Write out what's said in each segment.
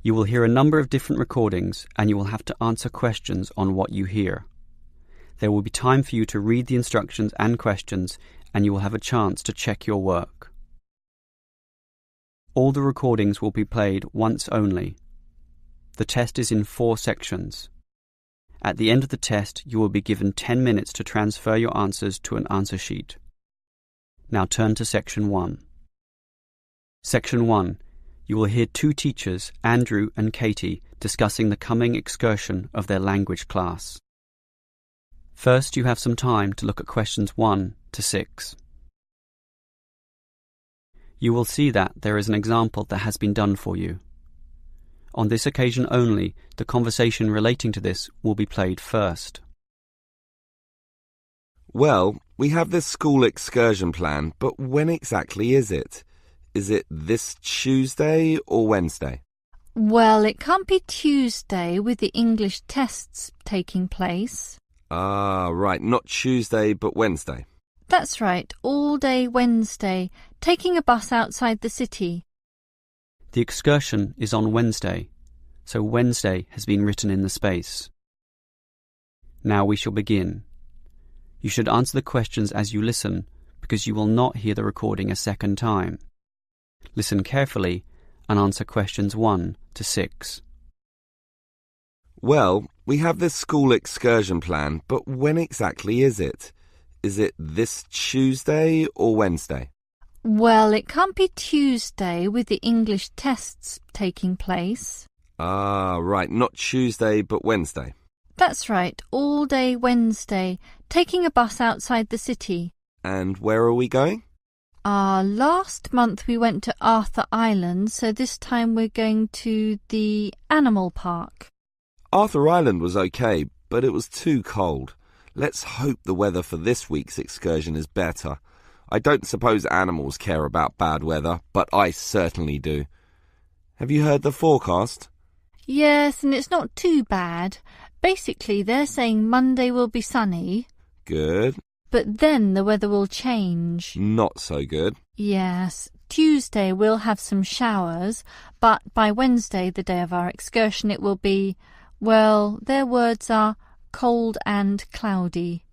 You will hear a number of different recordings and you will have to answer questions on what you hear. There will be time for you to read the instructions and questions and you will have a chance to check your work. All the recordings will be played once only. The test is in 4 sections. At the end of the test, you will be given 10 minutes to transfer your answers to an answer sheet. Now turn to Section 1. Section 1. You will hear 2 teachers, Andrew and Katie, discussing the coming excursion of their language class. First, you have some time to look at questions 1 to 6. You will see that there is an example that has been done for you. On this occasion only, the conversation relating to this will be played first. Well, we have this school excursion plan, but when exactly is it? Is it this Tuesday or Wednesday? Well, it can't be Tuesday with the English tests taking place. Ah, right, not Tuesday but Wednesday. That's right, all day Wednesday, taking a bus outside the city. The excursion is on Wednesday, so Wednesday has been written in the space. Now we shall begin. You should answer the questions as you listen, because you will not hear the recording a second time. Listen carefully and answer questions 1 to 6. Well, we have this school excursion plan, but when exactly is it? Is it this Tuesday or Wednesday? Well, it can't be Tuesday with the English tests taking place. Ah, right, not Tuesday but Wednesday. That's right, all day Wednesday, taking a bus outside the city. And where are we going? Last month we went to Arthur Island, so this time we're going to the animal park. Arthur Island was okay, but it was too cold. Let's hope the weather for this week's excursion is better. I don't suppose animals care about bad weather, but I certainly do. Have you heard the forecast? Yes, and it's not too bad. Basically, they're saying Monday will be sunny. Good. But then the weather will change. Not so good. Yes. Tuesday we'll have some showers, but by Wednesday, the day of our excursion, it will be, well, their words are cold and cloudy.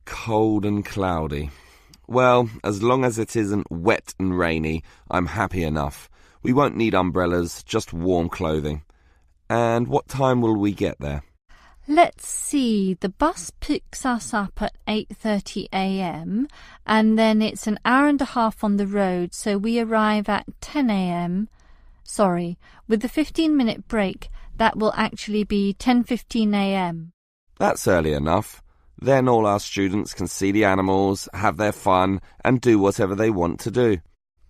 Cold and cloudy. Well, as long as it isn't wet and rainy, I'm happy enough. We won't need umbrellas, just warm clothing. And what time will we get there? Let's see, the bus picks us up at 8:30 a.m. and then it's an hour and a half on the road, so we arrive at 10 a.m. Sorry, with the 15-minute break, that will actually be 10:15 a.m. That's early enough. Then all our students can see the animals, have their fun, and do whatever they want to do.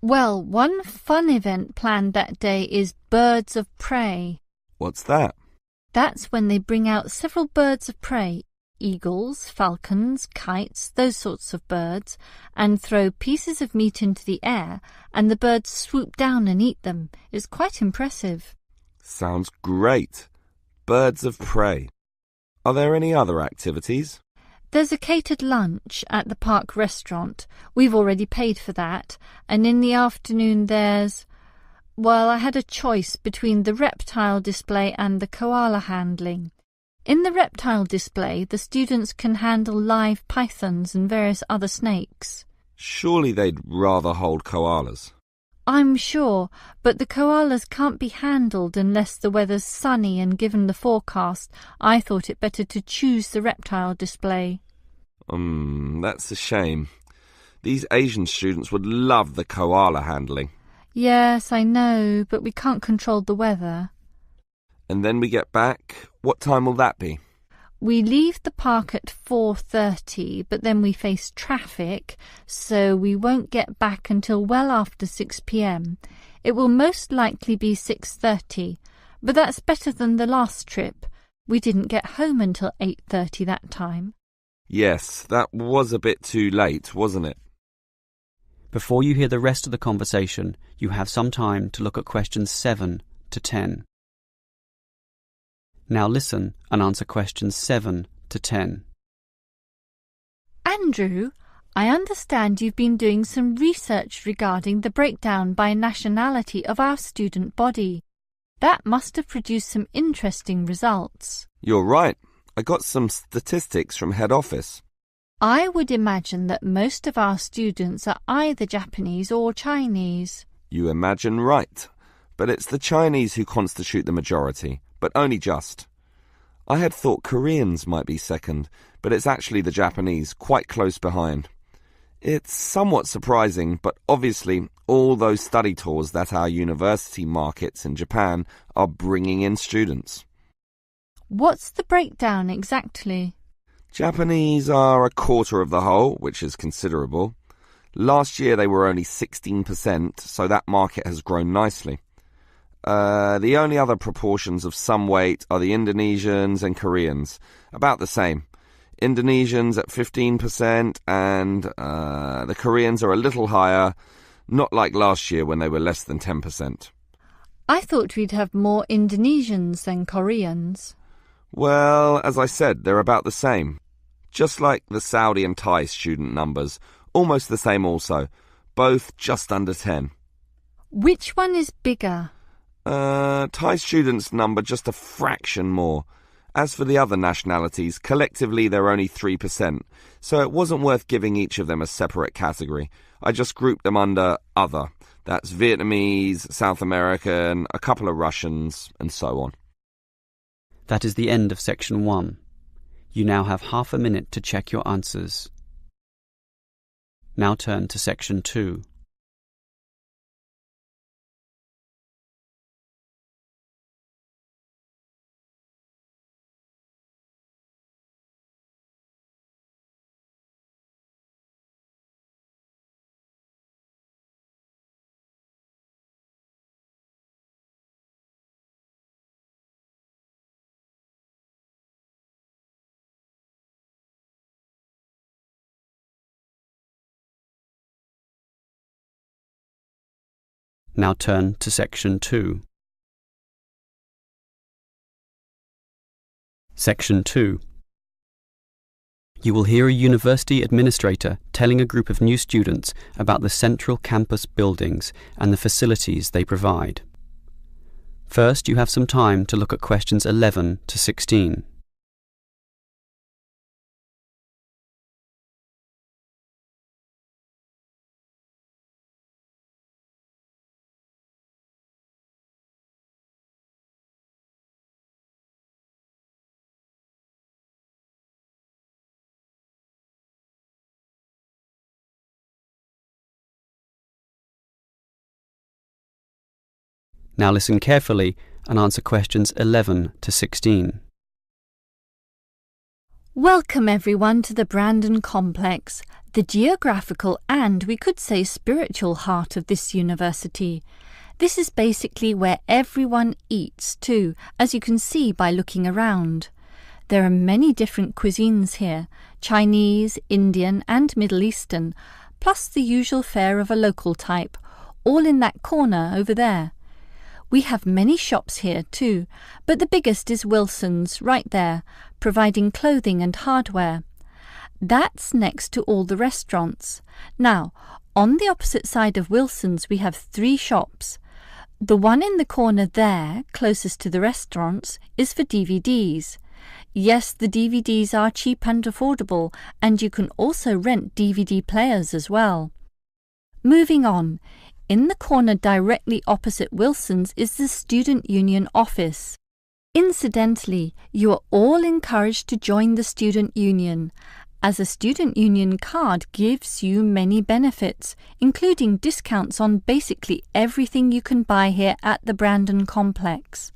Well, one fun event planned that day is Birds of Prey. What's that? That's when they bring out several birds of prey, eagles, falcons, kites, those sorts of birds, and throw pieces of meat into the air, and the birds swoop down and eat them. It's quite impressive. Sounds great. Birds of prey. Are there any other activities? There's a catered lunch at the park restaurant. We've already paid for that. And in the afternoon there's... Well, I had a choice between the reptile display and the koala handling. In the reptile display, the students can handle live pythons and various other snakes. Surely they'd rather hold koalas. I'm sure, but the koalas can't be handled unless the weather's sunny, and given the forecast, I thought it better to choose the reptile display. That's a shame. These Asian students would love the koala handling. Yes, I know, but we can't control the weather. And then we get back. What time will that be? We leave the park at 4:30, but then we face traffic, so we won't get back until well after 6 p.m. It will most likely be 6:30, but that's better than the last trip. We didn't get home until 8:30 that time. Yes, that was a bit too late, wasn't it? Before you hear the rest of the conversation, you have some time to look at questions 7 to 10. Now listen and answer questions 7 to 10. Andrew, I understand you've been doing some research regarding the breakdown by nationality of our student body. That must have produced some interesting results. You're right. I got some statistics from head office. I would imagine that most of our students are either Japanese or Chinese. You imagine right. But it's the Chinese who constitute the majority, but only just. I had thought Koreans might be second, but it's actually the Japanese, quite close behind. It's somewhat surprising, but obviously all those study tours that our university markets in Japan are bringing in students. What's the breakdown exactly? Japanese are a quarter of the whole, which is considerable. Last year they were only 16%, so that market has grown nicely. The only other proportions of some weight are the Indonesians and Koreans, about the same. Indonesians at 15% and the Koreans are a little higher, not like last year when they were less than 10%. I thought we'd have more Indonesians than Koreans. Well, as I said, they're about the same. Just like the Saudi and Thai student numbers, almost the same also, both just under 10. Which one is bigger? Thai students number just a fraction more. As for the other nationalities, collectively they're only 3%, so it wasn't worth giving each of them a separate category. I just grouped them under other. That's Vietnamese, South American, a couple of Russians, and so on. That is the end of section 1. You now have half a minute to check your answers. Now turn to section 2. Now turn to section 2. Section 2. You will hear a university administrator telling a group of new students about the central campus buildings and the facilities they provide. First, you have some time to look at questions 11 to 16. Now listen carefully and answer questions 11 to 16. Welcome everyone to the Brandon Complex, the geographical and, we could say, spiritual heart of this university. This is basically where everyone eats too, as you can see by looking around. There are many different cuisines here, Chinese, Indian and Middle Eastern, plus the usual fare of a local type, all in that corner over there. We have many shops here too, but the biggest is Wilson's, right there, providing clothing and hardware. That's next to all the restaurants. Now, on the opposite side of Wilson's we have 3 shops. The one in the corner there, closest to the restaurants, is for DVDs. Yes, the DVDs are cheap and affordable, and you can also rent DVD players as well. Moving on. In the corner directly opposite Wilson's is the Student Union office. Incidentally, you are all encouraged to join the Student Union, as a Student Union card gives you many benefits, including discounts on basically everything you can buy here at the Brandon Complex.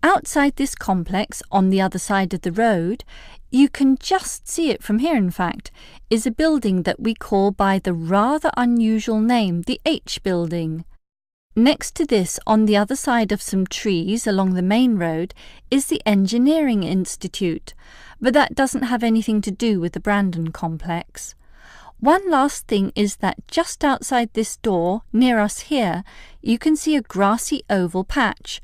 Outside this complex, on the other side of the road, you can just see it from here in fact, is a building that we call by the rather unusual name, the H Building. Next to this, on the other side of some trees along the main road, is the Engineering Institute, but that doesn't have anything to do with the Brandon Complex. One last thing is that just outside this door, near us here, you can see a grassy oval patch.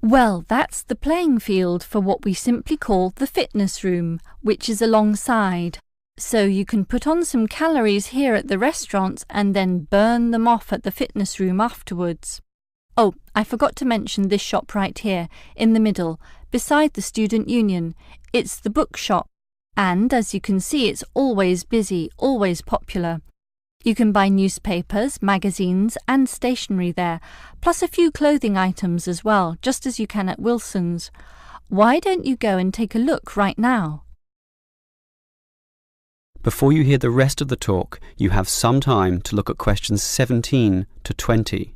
Well, that's the playing field for what we simply call the fitness room, which is alongside. So you can put on some calories here at the restaurants and then burn them off at the fitness room afterwards. Oh, I forgot to mention this shop right here, in the middle, beside the Student Union. It's the bookshop, and as you can see, it's always busy, always popular. You can buy newspapers, magazines, and stationery there, plus a few clothing items as well, just as you can at Wilson's. Why don't you go and take a look right now? Before you hear the rest of the talk, you have some time to look at questions 17 to 20.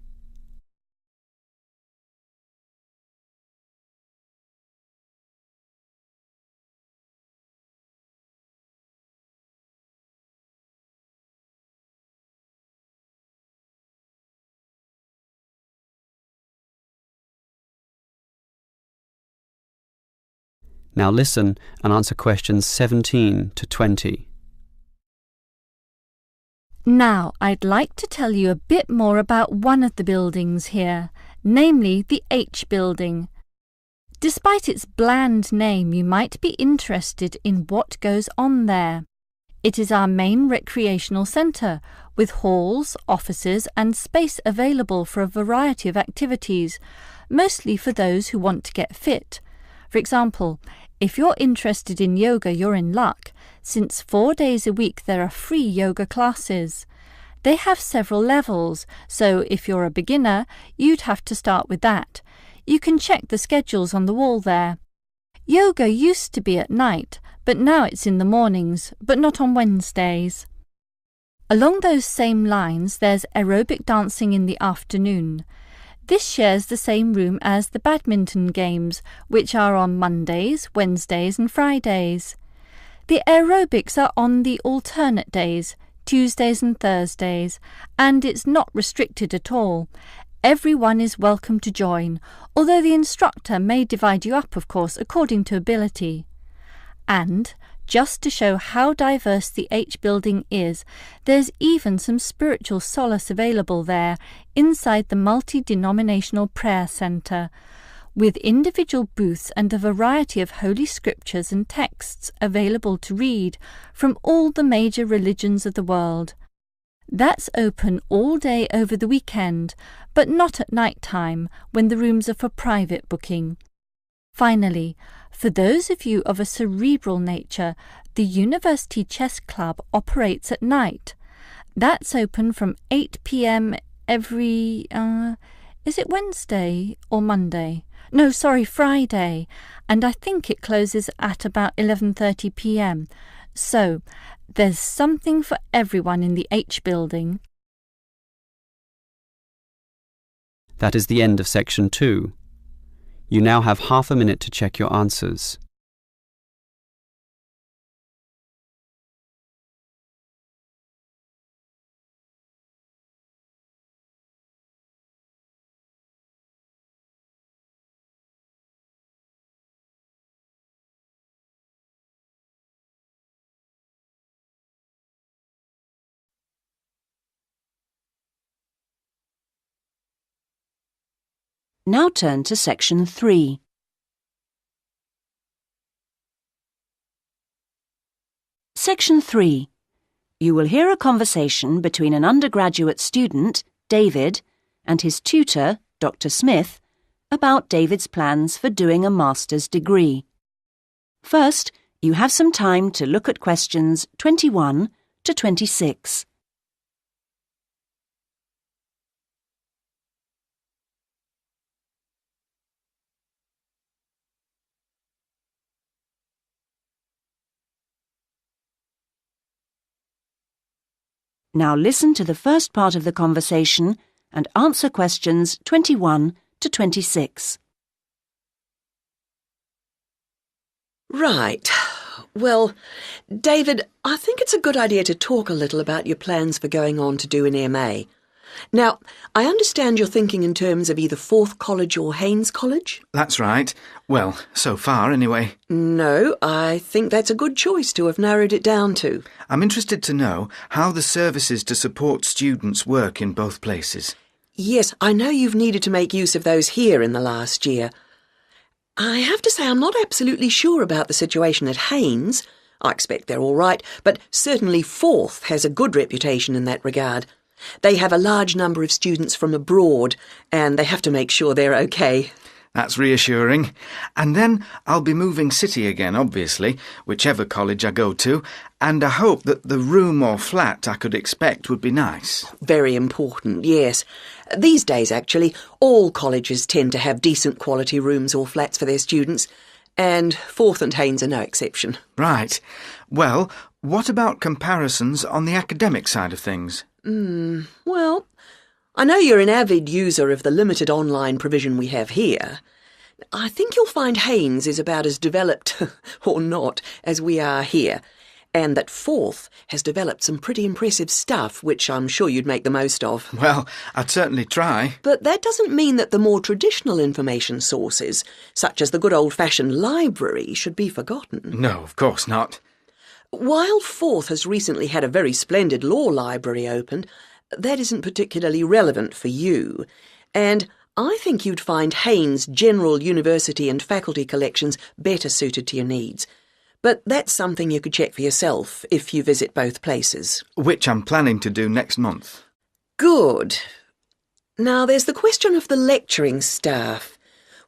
Now listen and answer questions 17 to 20. Now, I'd like to tell you a bit more about one of the buildings here, namely the H building. Despite its bland name, you might be interested in what goes on there. It is our main recreational centre, with halls, offices and space available for a variety of activities, mostly for those who want to get fit. For example, if you're interested in yoga, you're in luck, since 4 days a week there are free yoga classes. They have several levels, so if you're a beginner, you'd have to start with that. You can check the schedules on the wall there. Yoga used to be at night, but now it's in the mornings, but not on Wednesdays. Along those same lines, there's aerobic dancing in the afternoon. This shares the same room as the badminton games, which are on Mondays, Wednesdays and Fridays. The aerobics are on the alternate days, Tuesdays and Thursdays, and it's not restricted at all. Everyone is welcome to join, although the instructor may divide you up, of course, according to ability. And, just to show how diverse the H building is, there's even some spiritual solace available there inside the multi-denominational prayer centre, with individual booths and a variety of holy scriptures and texts available to read from all the major religions of the world. That's open all day over the weekend, but not at night time, when the rooms are for private booking. Finally, for those of you of a cerebral nature, the University Chess Club operates at night. That's open from 8 p.m. every, is it Wednesday or Monday? No, sorry, Friday. And I think it closes at about 11:30 p.m. So, there's something for everyone in the H building. That is the end of section 2. You now have half a minute to check your answers. Now turn to section 3. Section 3. You will hear a conversation between an undergraduate student, David, and his tutor, Dr. Smith, about David's plans for doing a master's degree. First, you have some time to look at questions 21 to 26. Now listen to the first part of the conversation and answer questions 21 to 26. Right. Well, David, I think it's a good idea to talk a little about your plans for going on to do an MA. Now, I understand you're thinking in terms of either Forth College or Haynes College? That's right. Well, so far anyway. No, I think that's a good choice to have narrowed it down to. I'm interested to know how the services to support students work in both places. Yes, I know you've needed to make use of those here in the last year. I have to say I'm not absolutely sure about the situation at Haynes. I expect they're all right, but certainly Forth has a good reputation in that regard. They have a large number of students from abroad, and they have to make sure they're okay. That's reassuring. And then I'll be moving city again, obviously, whichever college I go to, and I hope that the room or flat I could expect would be nice. Very important, yes. These days, actually, all colleges tend to have decent quality rooms or flats for their students, and Forth and Haynes are no exception. Right. Well, what about comparisons on the academic side of things? Well, I know you're an avid user of the limited online provision we have here. I think you'll find Haynes is about as developed, or not, as we are here, and that Forth has developed some pretty impressive stuff, which I'm sure you'd make the most of. Well, I'd certainly try. But that doesn't mean that the more traditional information sources, such as the good old-fashioned library, should be forgotten. No, of course not. While Forth has recently had a very splendid law library opened, that isn't particularly relevant for you, and I think you'd find Haynes' general university and faculty collections better suited to your needs. But that's something you could check for yourself if you visit both places. Which I'm planning to do next month. Good. Now there's the question of the lecturing staff,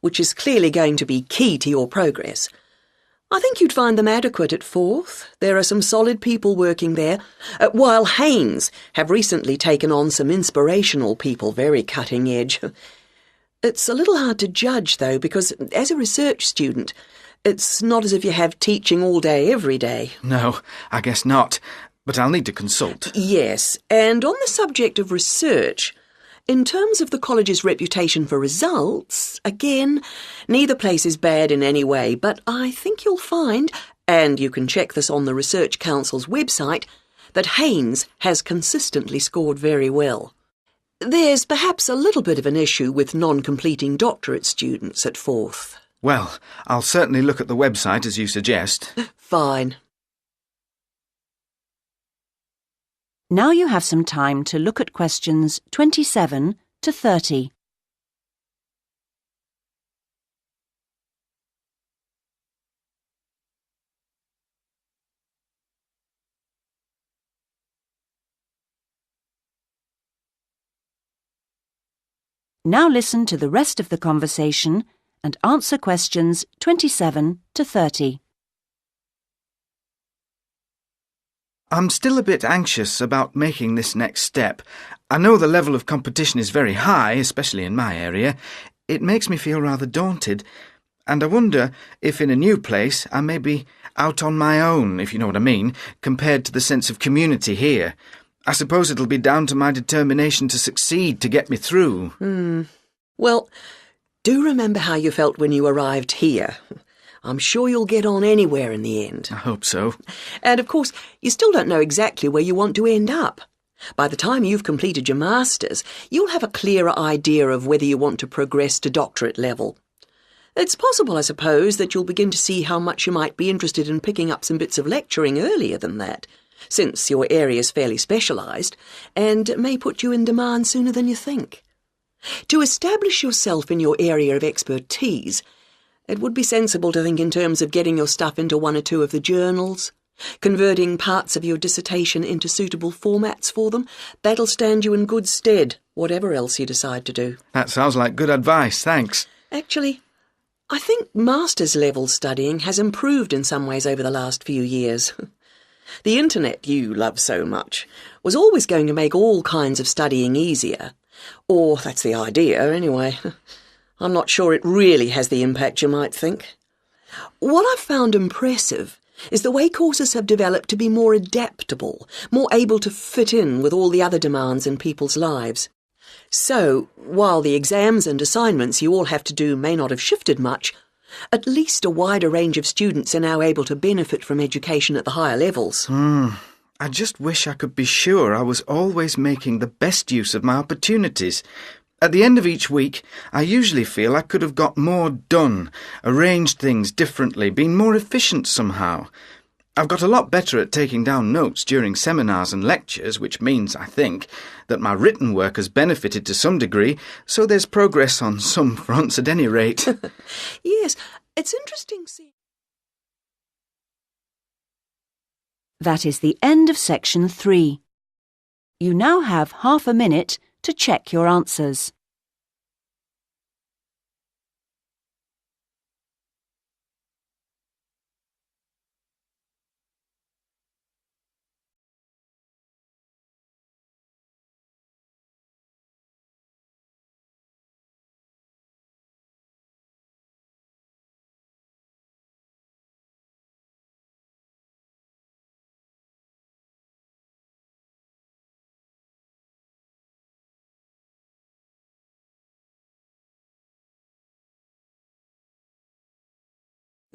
which is clearly going to be key to your progress. I think you'd find them adequate at Forth. There are some solid people working there, while Haynes have recently taken on some inspirational people, very cutting edge. It's a little hard to judge, though, because as a research student, it's not as if you have teaching all day, every day. No, I guess not. But I'll need to consult. Yes, and on the subject of research, in terms of the college's reputation for results, again, neither place is bad in any way, but I think you'll find, and you can check this on the Research Council's website, that Haynes has consistently scored very well. There's perhaps a little bit of an issue with non-completing doctorate students at Forth. Well, I'll certainly look at the website as you suggest. Fine. Now you have some time to look at questions 27 to 30. Now listen to the rest of the conversation and answer questions 27 to 30. I'm still a bit anxious about making this next step. I know the level of competition is very high, especially in my area. It makes me feel rather daunted, and I wonder if in a new place I may be out on my own, if you know what I mean, compared to the sense of community here. I suppose it'll be down to my determination to succeed to get me through. Well, do remember how you felt when you arrived here. I'm sure you'll get on anywhere in the end. I hope so. And of course, you still don't know exactly where you want to end up. By the time you've completed your masters, you'll have a clearer idea of whether you want to progress to doctorate level. It's possible, I suppose, that you'll begin to see how much you might be interested in picking up some bits of lecturing earlier than that, since your area's fairly specialised, and it may put you in demand sooner than you think. To establish yourself in your area of expertise, it would be sensible to think in terms of getting your stuff into one or two of the journals, converting parts of your dissertation into suitable formats for them. That'll stand you in good stead, whatever else you decide to do. That sounds like good advice, thanks. Actually, I think master's level studying has improved in some ways over the last few years. The internet you love so much was always going to make all kinds of studying easier. Or that's the idea, anyway. I'm not sure it really has the impact you might think. What I've found impressive is the way courses have developed to be more adaptable, more able to fit in with all the other demands in people's lives. So, while the exams and assignments you all have to do may not have shifted much, at least a wider range of students are now able to benefit from education at the higher levels. I just wish I could be sure I was always making the best use of my opportunities. At the end of each week, I usually feel I could have got more done, arranged things differently, been more efficient somehow. I've got a lot better at taking down notes during seminars and lectures, which means, I think, that my written work has benefited to some degree, so there's progress on some fronts at any rate. Yes, it's interesting seeing... That is the end of section 3. You now have half a minute to check your answers.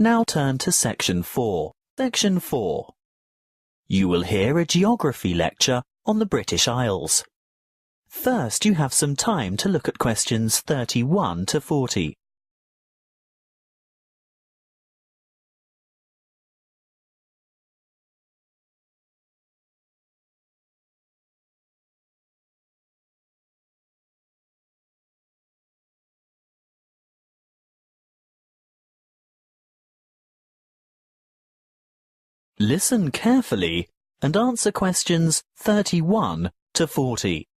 Now turn to Section 4. Section 4. You will hear a geography lecture on the British Isles. First, you have some time to look at questions 31 to 40. Listen carefully and answer questions 31 to 40.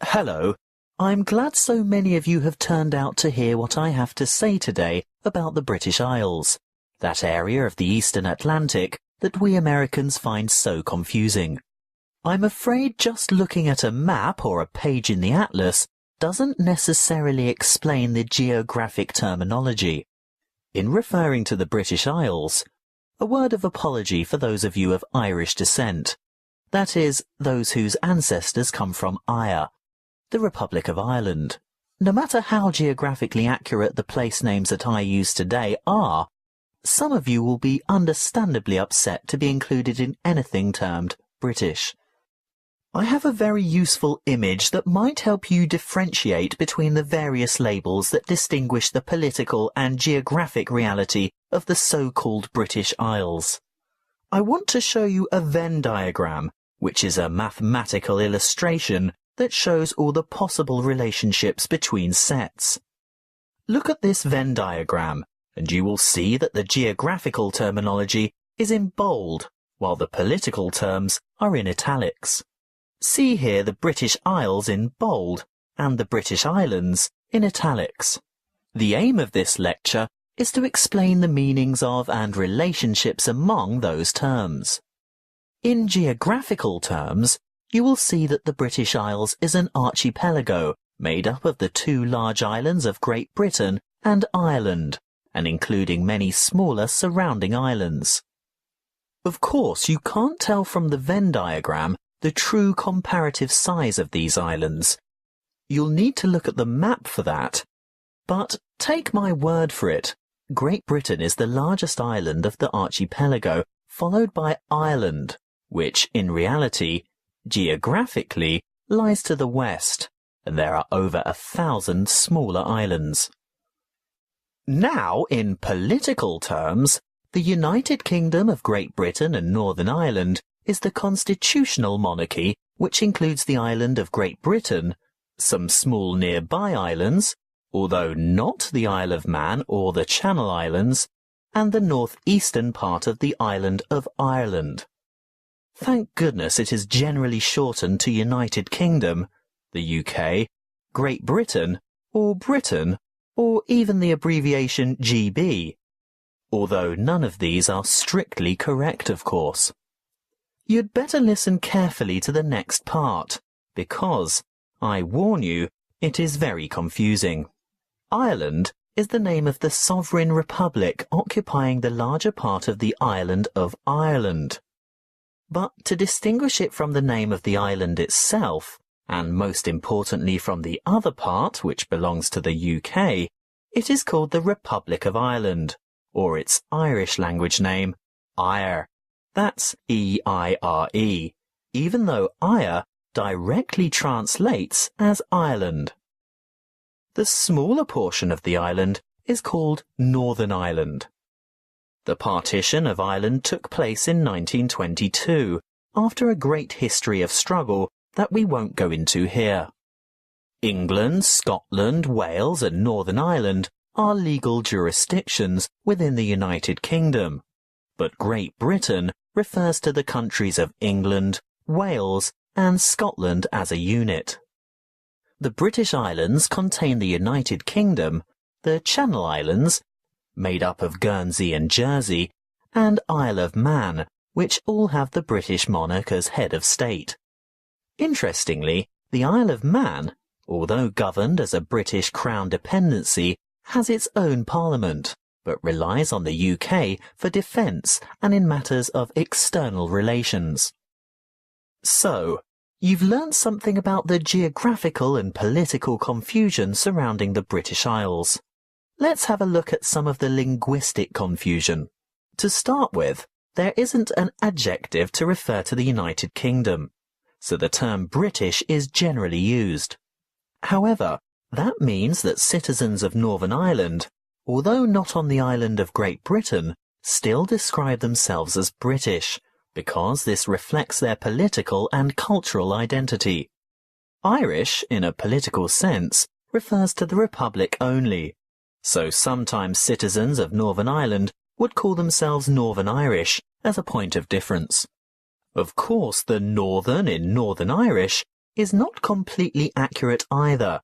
Hello, I'm glad so many of you have turned out to hear what I have to say today about the British Isles, that area of the Eastern Atlantic that we Americans find so confusing. I'm afraid just looking at a map or a page in the atlas doesn't necessarily explain the geographic terminology. In referring to the British Isles, a word of apology for those of you of Irish descent, that is, those whose ancestors come from Ireland, the Republic of Ireland. No matter how geographically accurate the place names that I use today are, some of you will be understandably upset to be included in anything termed British. I have a very useful image that might help you differentiate between the various labels that distinguish the political and geographic reality of the so-called British Isles. I want to show you a Venn diagram, which is a mathematical illustration that shows all the possible relationships between sets. Look at this Venn diagram, and you will see that the geographical terminology is in bold, while the political terms are in italics. See here the British Isles in bold and the British Islands in italics. The aim of this lecture is to explain the meanings of and relationships among those terms. In geographical terms, you will see that the British Isles is an archipelago made up of the two large islands of Great Britain and Ireland, and including many smaller surrounding islands. Of course, you can't tell from the Venn diagram the true comparative size of these islands. You'll need to look at the map for that. But take my word for it, Great Britain is the largest island of the archipelago, followed by Ireland, which in reality, geographically, lies to the west, and there are over 1,000 smaller islands. Now, in political terms, the United Kingdom of Great Britain and Northern Ireland is the constitutional monarchy, which includes the island of Great Britain, some small nearby islands, although not the Isle of Man or the Channel Islands, and the northeastern part of the island of Ireland. Thank goodness it is generally shortened to United Kingdom, the UK, Great Britain, or even the abbreviation GB, although none of these are strictly correct, of course. You'd better listen carefully to the next part, because, I warn you, it is very confusing. Ireland is the name of the sovereign republic occupying the larger part of the island of Ireland. But to distinguish it from the name of the island itself, and most importantly from the other part, which belongs to the UK, it is called the Republic of Ireland, or its Irish language name, Eire. That's E-I-R-E, even though Eire directly translates as Ireland. The smaller portion of the island is called Northern Ireland. The partition of Ireland took place in 1922, after a great history of struggle that we won't go into here. England, Scotland, Wales and Northern Ireland are legal jurisdictions within the United Kingdom, but Great Britain refers to the countries of England, Wales, and Scotland as a unit. The British Islands contain the United Kingdom, the Channel Islands, made up of Guernsey and Jersey, and Isle of Man, which all have the British monarch as head of state. Interestingly, the Isle of Man, although governed as a British Crown dependency, has its own parliament, but relies on the UK for defence and in matters of external relations. So, you've learnt something about the geographical and political confusion surrounding the British Isles. Let's have a look at some of the linguistic confusion. To start with, there isn't an adjective to refer to the United Kingdom, so the term British is generally used. However, that means that citizens of Northern Ireland, although not on the island of Great Britain, still describe themselves as British, because this reflects their political and cultural identity. Irish, in a political sense, refers to the Republic only, so sometimes citizens of Northern Ireland would call themselves Northern Irish as a point of difference. Of course, the Northern in Northern Irish is not completely accurate either,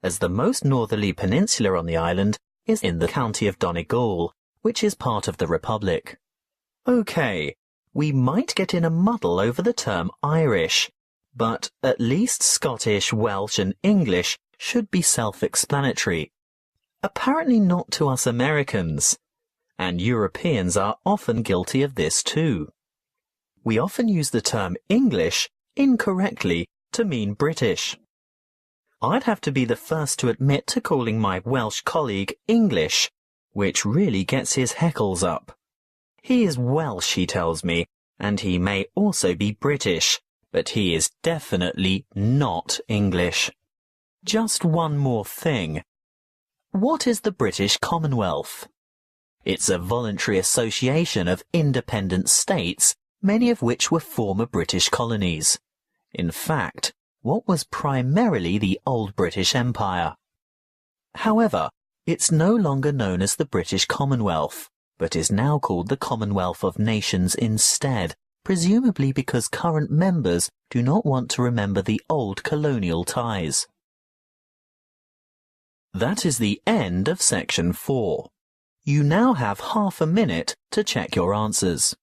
as the most northerly peninsula on the island is in the county of Donegal, which is part of the Republic. OK, we might get in a muddle over the term Irish, but at least Scottish, Welsh and English should be self-explanatory. Apparently not to us Americans, and Europeans are often guilty of this too. We often use the term English incorrectly to mean British. I'd have to be the first to admit to calling my Welsh colleague English, which really gets his heckles up. He is Welsh, he tells me, and he may also be British, but he is definitely not English. Just one more thing. What is the British Commonwealth? It's a voluntary association of independent states, many of which were former British colonies. In fact, what was primarily the old British Empire. However, it's no longer known as the British Commonwealth, but is now called the Commonwealth of Nations instead, presumably because current members do not want to remember the old colonial ties. That is the end of section 4. You now have half a minute to check your answers.